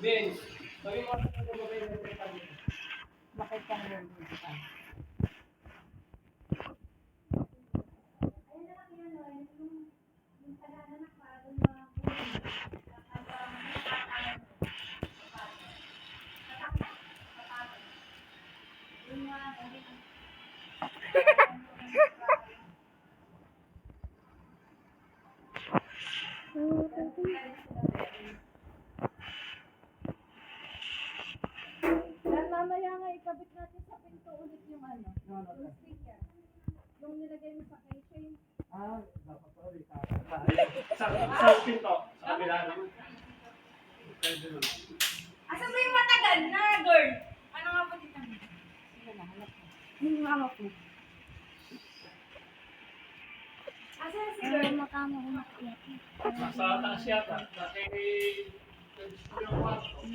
Ben, sabi mo sa mga babae. Bakit ka naman dito ka? Dan, mamaya nga ikabit natin sa pinto ulit yung ano, yung sticker. Yung nilagay mo sa keychain. Dapat pa rin. Sa pinto, sa kabila naman. Asa mo yung matagal na, girl? Ano nga po dito? Wala, hanap ko. Yung mama ko. Asa si girl? Makama ko makiyak. Sa taas yata. Dati, yung kwarto.